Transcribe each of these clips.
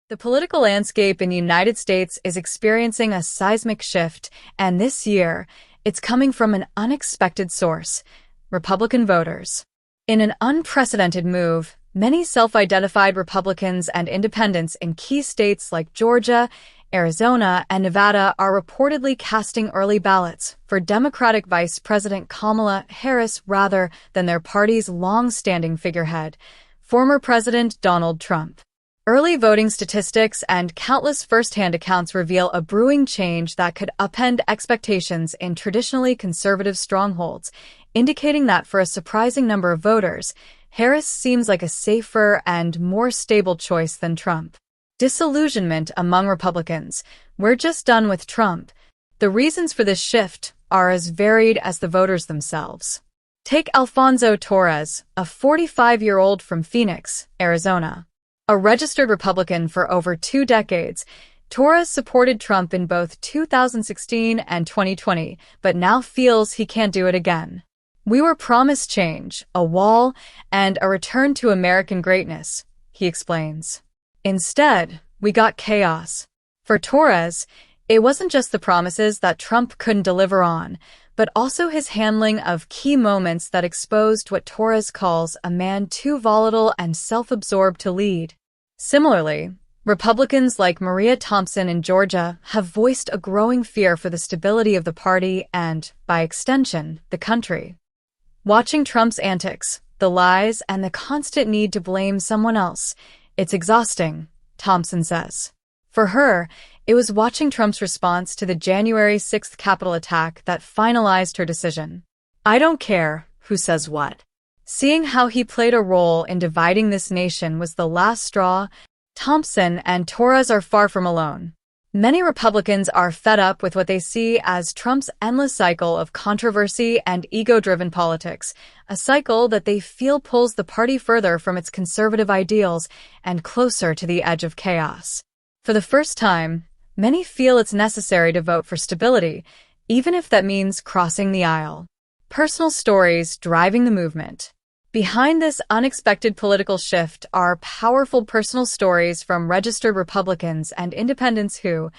The political landscape in the United States is experiencing a seismic shift, and this year, it's coming from an unexpected source: Republican voters. In an unprecedented move, many self-identified Republicans and independents in key states like Georgia, Arizona, and Nevada are reportedly casting early ballots for Democratic Vice President Kamala Harris rather than their party's long-standing figurehead, former President Donald Trump. Early voting statistics and countless first-hand accounts reveal a brewing change that could upend expectations in traditionally conservative strongholds, indicating that for a surprising number of voters, Harris seems like a safer and more stable choice than Trump. Disillusionment among Republicans: "We're just done with Trump." The reasons for this shift are as varied as the voters themselves. Take Alfonso Torres, a 45-year-old from Phoenix, Arizona. A registered Republican for over 2 decades, Torres supported Trump in both 2016 and 2020, but now feels he can't do it again. "We were promised change, a wall, and a return to American greatness," he explains. "Instead, we got chaos." For Torres, it wasn't just the promises that Trump couldn't deliver on, but also his handling of key moments that exposed what Torres calls a man too volatile and self-absorbed to lead. Similarly, Republicans like Maria Thompson in Georgia have voiced a growing fear for the stability of the party and, by extension, the country. "Watching Trump's antics, the lies, and the constant need to blame someone else, it's exhausting," Thompson says. For her, it was watching Trump's response to the January 6th Capitol attack that finalized her decision. "I don't care who says what. Seeing how he played a role in dividing this nation was the last straw." Thompson and Torres are far from alone. Many Republicans are fed up with what they see as Trump's endless cycle of controversy and ego-driven politics, a cycle that they feel pulls the party further from its conservative ideals and closer to the edge of chaos. For the first time, many feel it's necessary to vote for stability, even if that means crossing the aisle. Personal stories driving the movement. Behind this unexpected political shift are powerful personal stories from registered Republicans and independents who,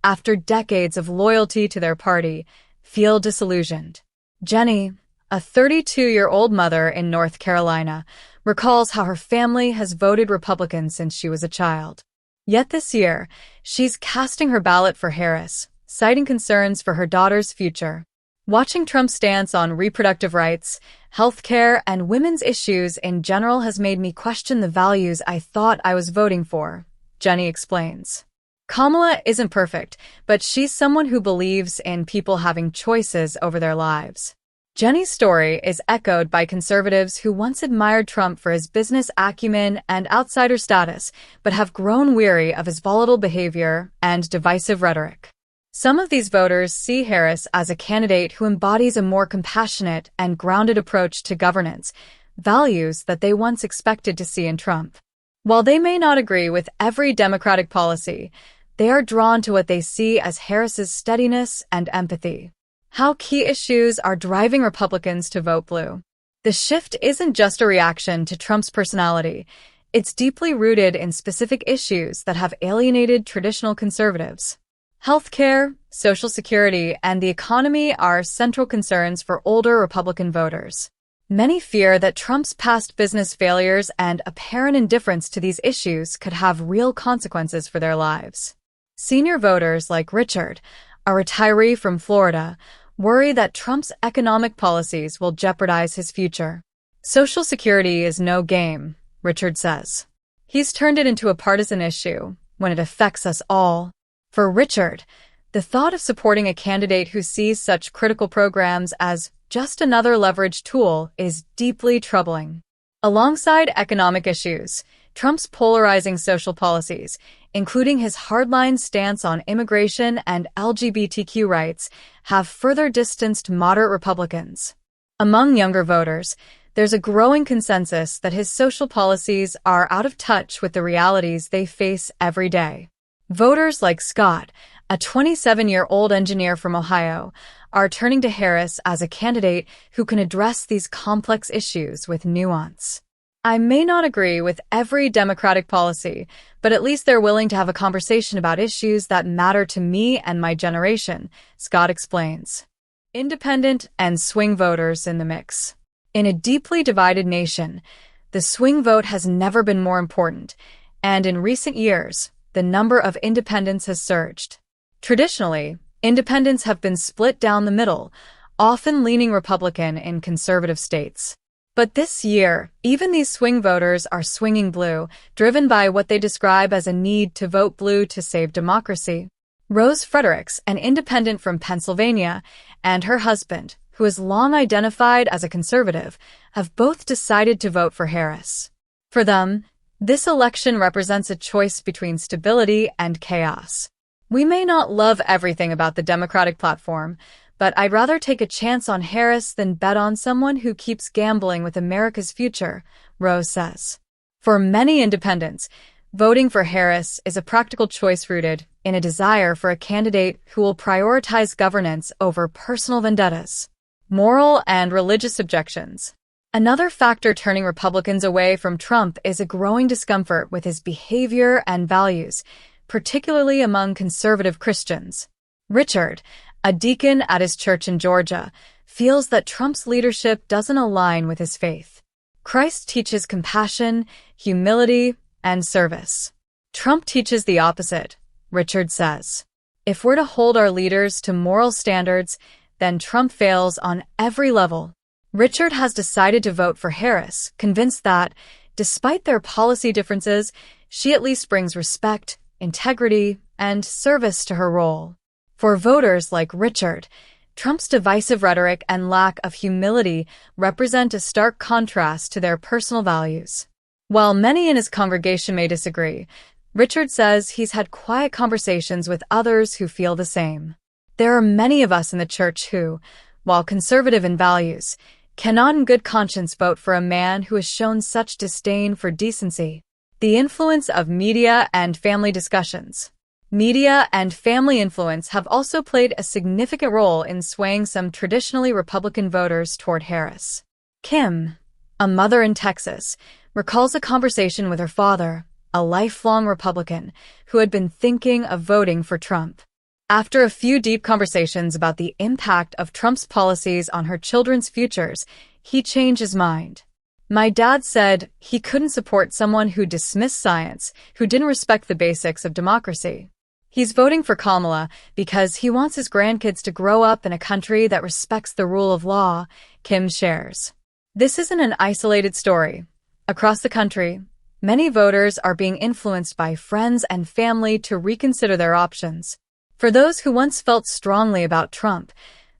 after decades of loyalty to their party, feel disillusioned. Jenny, a 32-year-old mother in North Carolina, recalls how her family has voted Republican since she was a child. Yet this year, she's casting her ballot for Harris, citing concerns for her daughter's future. "Watching Trump's stance on reproductive rights, healthcare, and women's issues in general has made me question the values I thought I was voting for," Jenny explains. Kamala isn't perfect, but she's someone who believes in people having choices over their lives. Jenny's story is echoed by conservatives who once admired Trump for his business acumen and outsider status, but have grown weary of his volatile behavior and divisive rhetoric. Some of these voters see Harris as a candidate who embodies a more compassionate and grounded approach to governance, values that they once expected to see in Trump. While they may not agree with every Democratic policy, they are drawn to what they see as Harris's steadiness and empathy. How key issues are driving Republicans to vote blue. The shift isn't just a reaction to Trump's personality. It's deeply rooted in specific issues that have alienated traditional conservatives. Healthcare, Social Security, and the economy are central concerns for older Republican voters. Many fear that Trump's past business failures and apparent indifference to these issues could have real consequences for their lives. Senior voters like Richard, a retiree from Florida, worry that Trump's economic policies will jeopardize his future. "Social Security is no game," Richard says. "He's turned it into a partisan issue when it affects us all." For Richard, the thought of supporting a candidate who sees such critical programs as just another leverage tool is deeply troubling. Alongside economic issues, Trump's polarizing social policies, including his hardline stance on immigration and LGBTQ rights, have further distanced moderate Republicans. Among younger voters, there's a growing consensus that his social policies are out of touch with the realities they face every day. Voters like Scott, a 27-year-old engineer from Ohio, are turning to Harris as a candidate who can address these complex issues with nuance. I may not agree with every Democratic policy, but at least they're willing to have a conversation about issues that matter to me and my generation, Scott explains. Independent and swing voters in the mix. In a deeply divided nation, the swing vote has never been more important, and in recent years, the number of independents has surged. Traditionally, independents have been split down the middle, often leaning Republican in conservative states. But this year, even these swing voters are swinging blue, driven by what they describe as a need to vote blue to save democracy. Rose Fredericks, an independent from Pennsylvania, and her husband, who has long identified as a conservative, have both decided to vote for Harris. For them, this election represents a choice between stability and chaos. We may not love everything about the Democratic platform, but I'd rather take a chance on Harris than bet on someone who keeps gambling with America's future, Rose says. For many independents, voting for Harris is a practical choice rooted in a desire for a candidate who will prioritize governance over personal vendettas, moral and religious objections. Another factor turning Republicans away from Trump is a growing discomfort with his behavior and values, particularly among conservative Christians. Richard, a deacon at his church in Georgia, feels that Trump's leadership doesn't align with his faith. Christ teaches compassion, humility, and service. Trump teaches the opposite, Richard says. If we're to hold our leaders to moral standards, then Trump fails on every level. Richard has decided to vote for Harris, convinced that, despite their policy differences, she at least brings respect, integrity, and service to her role. For voters like Richard, Trump's divisive rhetoric and lack of humility represent a stark contrast to their personal values. While many in his congregation may disagree, Richard says he's had quiet conversations with others who feel the same. There are many of us in the church who, while conservative in values, cannot in good conscience vote for a man who has shown such disdain for decency. The influence of media and family discussions. Media and family influence have also played a significant role in swaying some traditionally Republican voters toward Harris. Kim, a mother in Texas, recalls a conversation with her father, a lifelong Republican, who had been thinking of voting for Trump. After a few deep conversations about the impact of Trump's policies on her children's futures, he changed his mind. My dad said he couldn't support someone who dismissed science, who didn't respect the basics of democracy. He's voting for Kamala because he wants his grandkids to grow up in a country that respects the rule of law, Kim shares. This isn't an isolated story. Across the country, many voters are being influenced by friends and family to reconsider their options. For those who once felt strongly about Trump,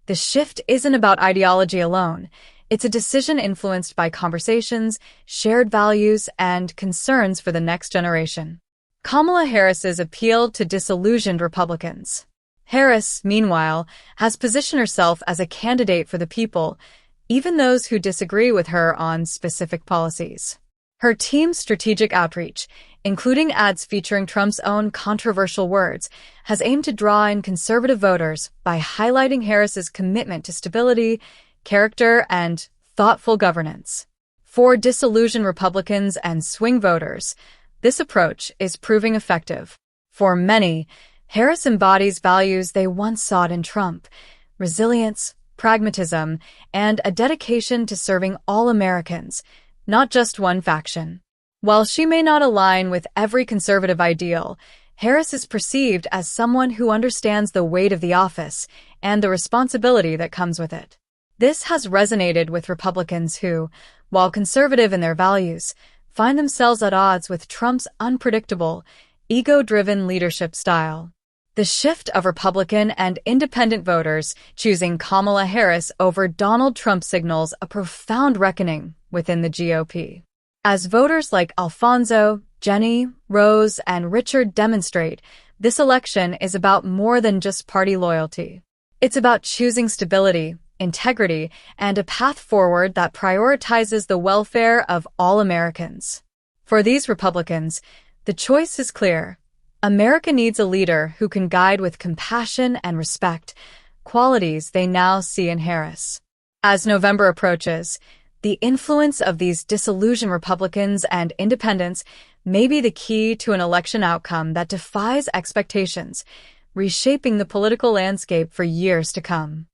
the shift isn't about ideology alone. It's a decision influenced by conversations, shared values, and concerns for the next generation. Kamala Harris's appeal to disillusioned Republicans. Harris, meanwhile, has positioned herself as a candidate for the people, even those who disagree with her on specific policies. Her team's strategic outreach, including ads featuring Trump's own controversial words, has aimed to draw in conservative voters by highlighting Harris's commitment to stability, character, and thoughtful governance. For disillusioned Republicans and swing voters, this approach is proving effective. For many, Harris embodies values they once sought in Trump: resilience, pragmatism, and a dedication to serving all Americans, not just one faction. While she may not align with every conservative ideal, Harris is perceived as someone who understands the weight of the office and the responsibility that comes with it. This has resonated with Republicans who, while conservative in their values, find themselves at odds with Trump's unpredictable, ego-driven leadership style. The shift of Republican and independent voters choosing Kamala Harris over Donald Trump signals a profound reckoning within the GOP. As voters like Alfonso, Jenny, Rose, and Richard demonstrate, this election is about more than just party loyalty. It's about choosing stability, integrity, and a path forward that prioritizes the welfare of all Americans. For these Republicans, the choice is clear. America needs a leader who can guide with compassion and respect, qualities they now see in Harris. As November approaches, The influence of these disillusioned Republicans and independents may be the key to an election outcome that defies expectations, reshaping the political landscape for years to come.